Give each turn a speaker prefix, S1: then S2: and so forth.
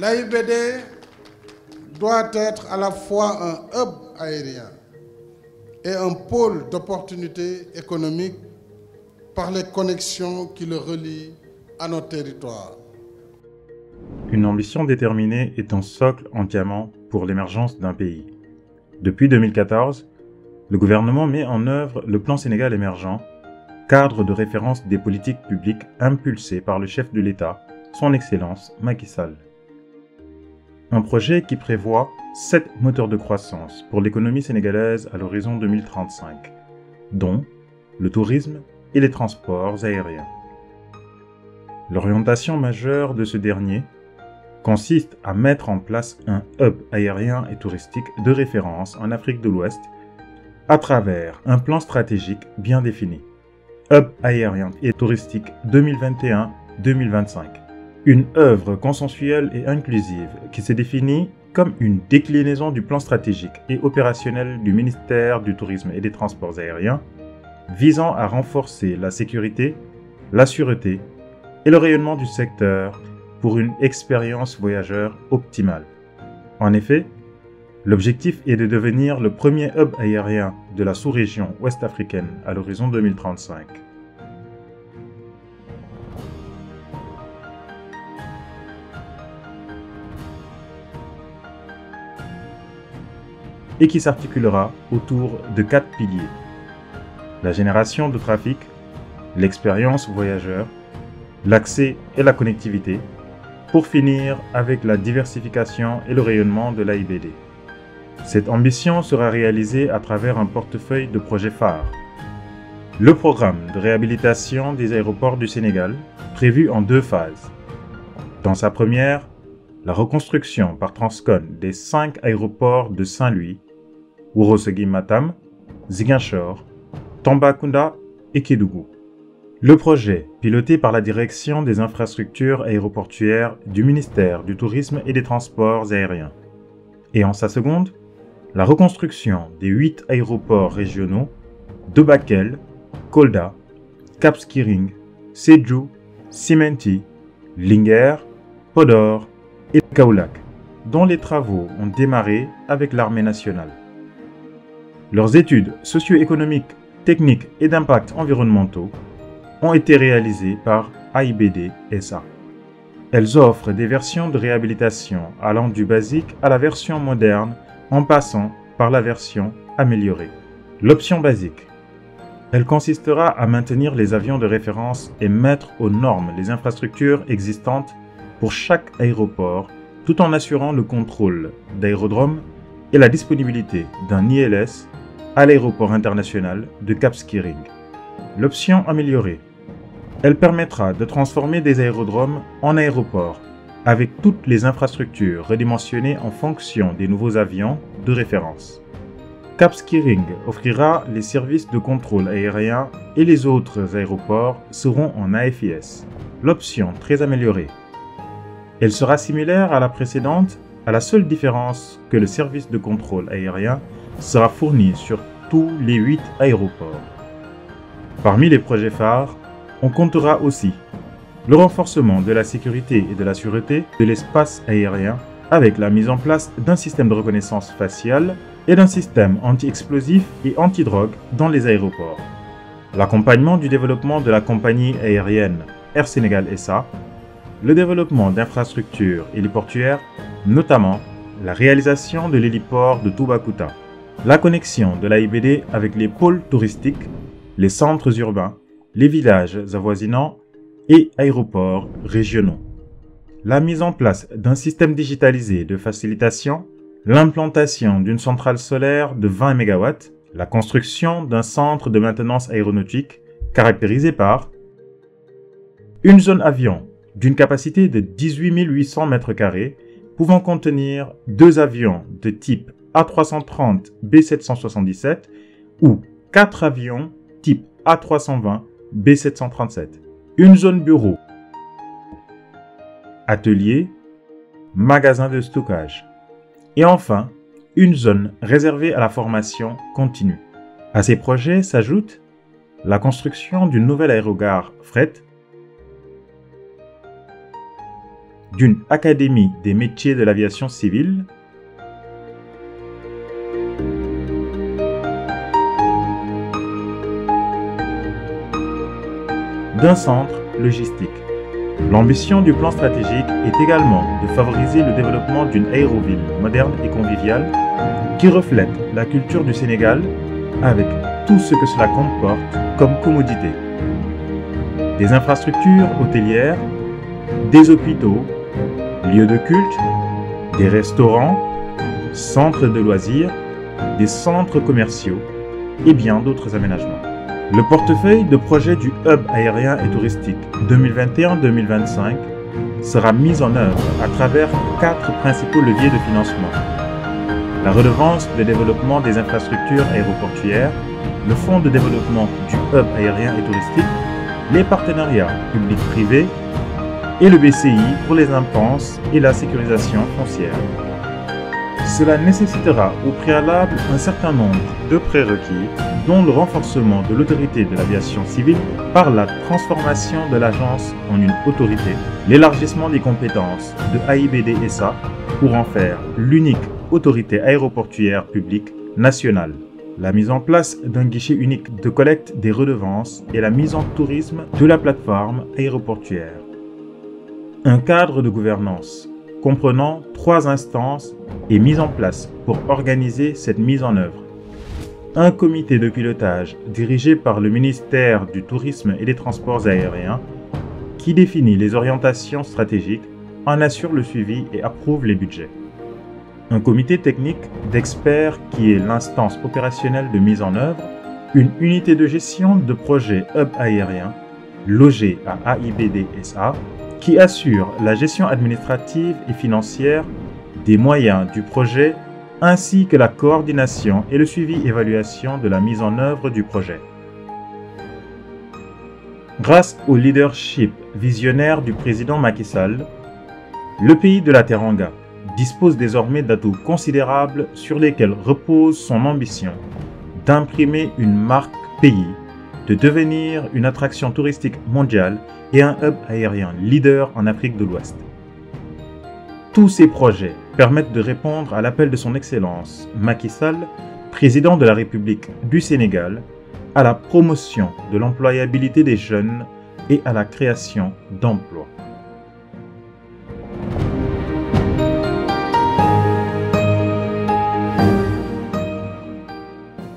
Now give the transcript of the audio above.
S1: L'AIBD doit être à la fois un hub aérien et un pôle d'opportunités économiques par les connexions qui le relient à nos territoires.
S2: Une ambition déterminée est un socle en diamant pour l'émergence d'un pays. Depuis 2014, le gouvernement met en œuvre le Plan Sénégal émergent, cadre de référence des politiques publiques impulsées par le chef de l'État, son Excellence Macky Sall. Un projet qui prévoit 7 moteurs de croissance pour l'économie sénégalaise à l'horizon 2035, dont le tourisme et les transports aériens. L'orientation majeure de ce dernier consiste à mettre en place un hub aérien et touristique de référence en Afrique de l'Ouest à travers un plan stratégique bien défini. Hub aérien et touristique 2021-2025. Une œuvre consensuelle et inclusive qui se définit comme une déclinaison du plan stratégique et opérationnel du ministère du Tourisme et des Transports aériens visant à renforcer la sécurité, la sûreté et le rayonnement du secteur pour une expérience voyageur optimale. En effet, l'objectif est de devenir le premier hub aérien de la sous-région ouest-africaine à l'horizon 2035. Et qui s'articulera autour de 4 piliers. La génération de trafic, l'expérience voyageur, l'accès et la connectivité, pour finir avec la diversification et le rayonnement de l'AIBD. Cette ambition sera réalisée à travers un portefeuille de projets phares. Le programme de réhabilitation des aéroports du Sénégal, prévu en 2 phases. Dans sa première, la reconstruction par Transcon des 5 aéroports de Saint-Louis, Ourossogui-Matam, Ziguinchor, Tambacounda et Kédougou. Le projet, piloté par la Direction des infrastructures aéroportuaires du ministère du Tourisme et des Transports aériens. Et en sa seconde, la reconstruction des 8 aéroports régionaux de Bakel, Kolda, Cap Skirring, Sédhiou, Simenti, Linguère, Podor et Kaolack, dont les travaux ont démarré avec l'armée nationale. Leurs études socio-économiques, techniques et d'impact environnementaux ont été réalisées par AIBD SA. Elles offrent des versions de réhabilitation allant du basique à la version moderne en passant par la version améliorée. L'option basique. Elle consistera à maintenir les avions de référence et mettre aux normes les infrastructures existantes pour chaque aéroport tout en assurant le contrôle d'aérodrome et la disponibilité d'un ILS à l'aéroport international de Cap Skirring. L'option améliorée. Elle permettra de transformer des aérodromes en aéroports avec toutes les infrastructures redimensionnées en fonction des nouveaux avions de référence. Cap Skirring offrira les services de contrôle aérien et les autres aéroports seront en AFIS. L'option très améliorée. Elle sera similaire à la précédente, à la seule différence que le service de contrôle aérien sera fourni sur tous les 8 aéroports. Parmi les projets phares, on comptera aussi le renforcement de la sécurité et de la sûreté de l'espace aérien avec la mise en place d'un système de reconnaissance faciale et d'un système anti-explosif et anti-drogue dans les aéroports. L'accompagnement du développement de la compagnie aérienne Air Sénégal SA, le développement d'infrastructures héliportuaires, notamment la réalisation de l'héliport de Toubacouta, la connexion de l'AIBD avec les pôles touristiques, les centres urbains, les villages avoisinants et aéroports régionaux. La mise en place d'un système digitalisé de facilitation, l'implantation d'une centrale solaire de 20 MW, la construction d'un centre de maintenance aéronautique caractérisé par une zone avion d'une capacité de 18 800 m² pouvant contenir 2 avions de type A330 B777 ou 4 avions type A320 B737. Une zone bureau, atelier, magasin de stockage. Et enfin, une zone réservée à la formation continue. À ces projets s'ajoute la construction d'une nouvelle aérogare fret, d'une académie des métiers de l'aviation civile, d'un centre logistique. L'ambition du plan stratégique est également de favoriser le développement d'une aéroville moderne et conviviale qui reflète la culture du Sénégal avec tout ce que cela comporte comme commodité. Des infrastructures hôtelières, des hôpitaux, lieux de culte, des restaurants, centres de loisirs, des centres commerciaux et bien d'autres aménagements. Le portefeuille de projets du Hub aérien et touristique 2021-2025 sera mis en œuvre à travers 4 principaux leviers de financement. La redevance de développement des infrastructures aéroportuaires, le fonds de développement du Hub aérien et touristique, les partenariats publics-privés et le BCI pour les impenses et la sécurisation foncière. Cela nécessitera au préalable un certain nombre de prérequis, dont le renforcement de l'autorité de l'aviation civile par la transformation de l'agence en une autorité, l'élargissement des compétences de AIBD SA pour en faire l'unique autorité aéroportuaire publique nationale, la mise en place d'un guichet unique de collecte des redevances et la mise en tourisme de la plateforme aéroportuaire. Un cadre de gouvernance comprenant 3 instances est mis en place pour organiser cette mise en œuvre. Un comité de pilotage dirigé par le ministère du Tourisme et des Transports aériens qui définit les orientations stratégiques, en assure le suivi et approuve les budgets. Un comité technique d'experts qui est l'instance opérationnelle de mise en œuvre, une unité de gestion de projet Hub aérien logée à AIBD SA qui assure la gestion administrative et financière des moyens du projet ainsi que la coordination et le suivi-évaluation de la mise en œuvre du projet. Grâce au leadership visionnaire du président Macky Sall, le pays de la Teranga dispose désormais d'atouts considérables sur lesquels repose son ambition d'imprimer une marque pays, de devenir une attraction touristique mondiale et un hub aérien leader en Afrique de l'Ouest. Tous ces projets permettent de répondre à l'appel de son Excellence Macky Sall, président de la République du Sénégal, à la promotion de l'employabilité des jeunes et à la création d'emplois.